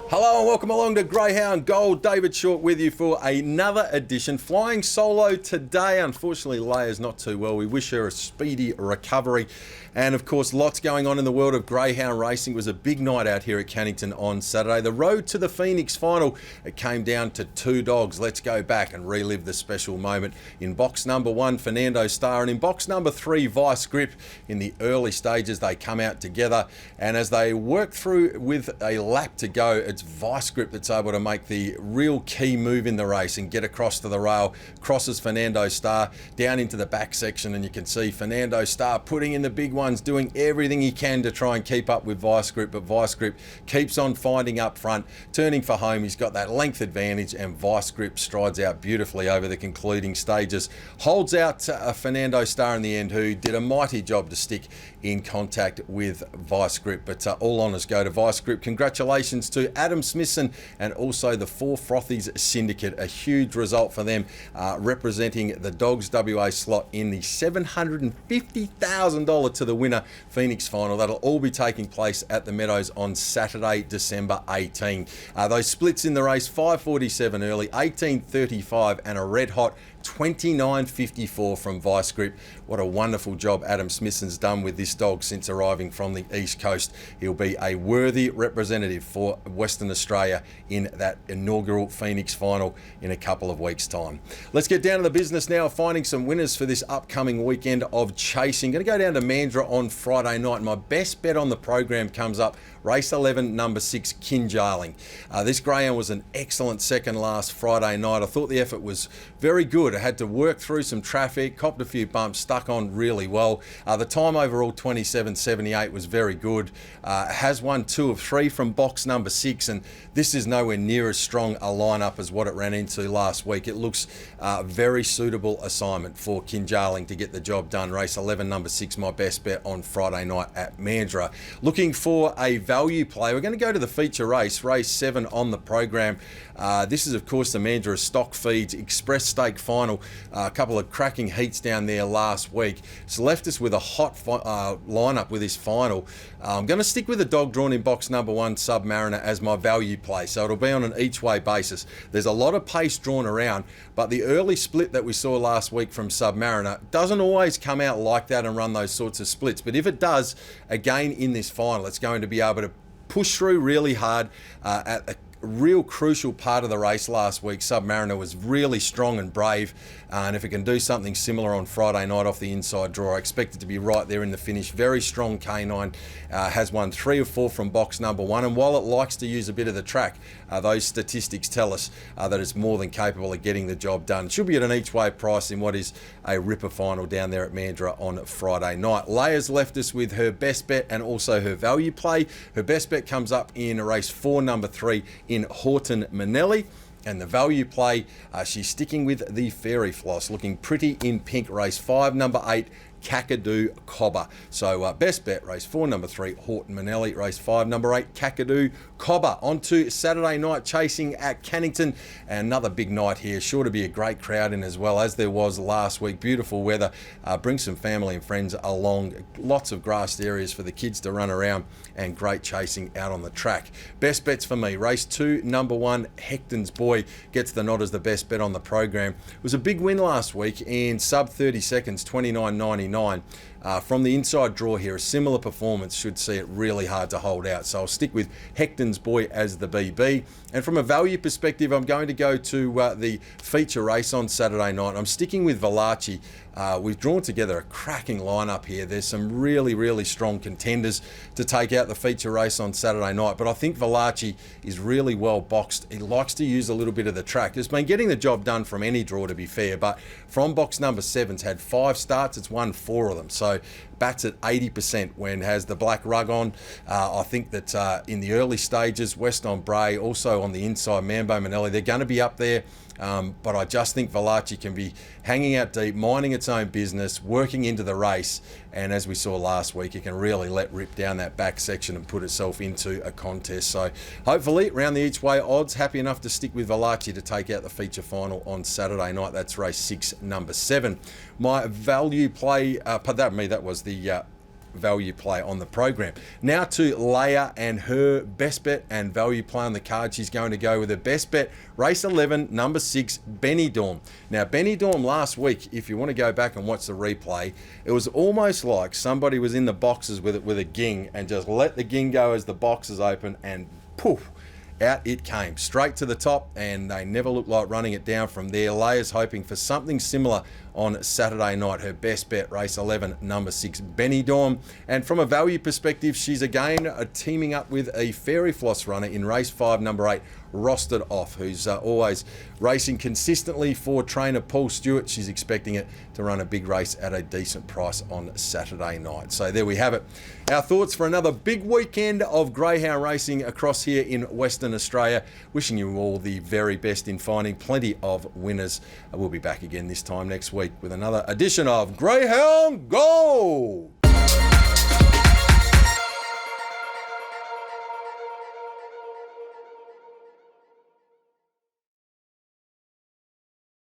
Hello and welcome along to Greyhound Gold. David Short with you for another edition. Flying solo today. Unfortunately, Leia's not too well. We wish her a speedy recovery. And of course, lots going on in the world of greyhound racing. It was a big night out here at Cannington on Saturday. The road to the Phoenix final, it came down to two dogs. Let's go back and relive the special moment. In box number 1, Fernando Star, and in box number 3, Vice Grip. In the early stages, they come out together. And as they work through with a lap to go, it's Vice Grip that's able to make the real key move in the race and get across to the rail, crosses Fernando Star down into the back section, and you can see Fernando Star putting in the big ones, doing everything he can to try and keep up with Vice Grip, but Vice Grip keeps on finding up front, turning for home. He's got that length advantage, and Vice Grip strides out beautifully over the concluding stages, holds out Fernando Star in the end, who did a mighty job to stick in contact with Vice Grip. But all honours go to Vice Grip. Congratulations to Adam Smithson and also the Four Frothies Syndicate. A huge result for them, representing the Dogs WA slot in the $750,000 to the winner Phoenix final. That'll all be taking place at the Meadows on Saturday, December 18. Those splits in the race: 5:47 early, 18:35, and a red hot 29.54 from Vice Grip. What a wonderful job Adam Smithson's done with this dog since arriving from the East Coast. He'll be a worthy representative for Western Australia in that inaugural Phoenix final in a couple of weeks' time. Let's get down to the business now of finding some winners for this upcoming weekend of chasing. Going to go down to Mandurah on Friday night. My best bet on the program comes up race 11, number 6, Kinjarling. This greyhound was an excellent second last Friday night. I thought the effort was very good. It had to work through some traffic, copped a few bumps, stuck on really well. The time overall, 27.78, was very good. Has won 2 of 3 from box number 6, and this is nowhere near as strong a lineup as what it ran into last week. It looks a very suitable assignment for Kinjarling to get the job done. Race 11, number 6, my best bet on Friday night at Mandurah. Looking for a value play, we're going to go to the feature race, race 7 on the program. This is, of course, the Mandurah Stock Feeds Express Stake Final. A couple of cracking heats down there last week. It's left us with a hot lineup with this final. I'm going to stick with the dog drawn in box number 1, Submariner, as my value play, so it'll be on an each-way basis. There's a lot of pace drawn around, but the early split that we saw last week from Submariner doesn't always come out like that and run those sorts of splits. But if it does, again in this final, it's going to be able to push through really hard at a real crucial part of the race last week. Submariner was really strong and brave, and if it can do something similar on Friday night off the inside draw, I expect it to be right there in the finish. Very strong canine, has won 3 of 4 from box number 1, and while it likes to use a bit of the track, those statistics tell us that it's more than capable of getting the job done. Should be at an each way price in what is a ripper final down there at Mandurah on Friday night. Leia's left us with her best bet and also her value play. Her best bet comes up in race 4, number 3, in Horton, Monelli. And the value play, she's sticking with the Fairy Floss, looking pretty in pink. Race 5, number 8, Kakadu Cobber. So best bet, race 4, number 3, Horton, Monelli. Race 5, number 8, Kakadu Cobber. On to Saturday night chasing at Cannington. And another big night here. Sure to be a great crowd in as well, as there was last week. Beautiful weather. Bring some family and friends along. Lots of grassed areas for the kids to run around, and great chasing out on the track. Best bets for me. Race 2, number 1, Hecton's Boy gets the nod as the best bet on the program. It was a big win last week in sub 30 seconds, 29.99. From the inside draw here, a similar performance should see it really hard to hold out. So I'll stick with Hecton's Boy as the BB. And from a value perspective, I'm going to go to the feature race on Saturday night. I'm sticking with Valachi. We've drawn together a cracking lineup here. There's some really, really strong contenders to take out the feature race on Saturday night, but I think Valachi is really well boxed. He likes to use a little bit of the track. It's been getting the job done from any draw, to be fair, but from box number 7's had 5 starts. It's won 4 of them. So bats at 80% when has the black rug on. I think that in the early stages, West on Bray, also on the inside, Mambo Monelli, they're going to be up there. But I just think Valachi can be hanging out deep, minding its own business, working into the race, and as we saw last week, it can really let rip down that back section and put itself into a contest. So hopefully, round the each way odds, happy enough to stick with Valachi to take out the feature final on Saturday night. That's race 6, number 7. My value play, that was the value play on the program. Now to Leia and her best bet and value play on the card. She's going to go with her best bet, race 11, number 6, Benidorm. Now, Benidorm last week, if you want to go back and watch the replay, it was almost like somebody was in the boxes with a ging and just let the ging go as the boxes open, and poof, out it came, straight to the top, and they never looked like running it down from there. Leia's hoping for something similar on Saturday night. Her best bet, race 11, number 6, Benidorm. And from a value perspective, she's again teaming up with a fairy floss runner in race 5, number 8, Rostered Off, who's always racing consistently for trainer Paul Stewart. She's expecting it to run a big race at a decent price on Saturday night. So there we have it. Our thoughts for another big weekend of greyhound racing across here in Western Australia. Wishing you all the very best in finding plenty of winners. We'll be back again this time next week with another edition of Greyhound Gold.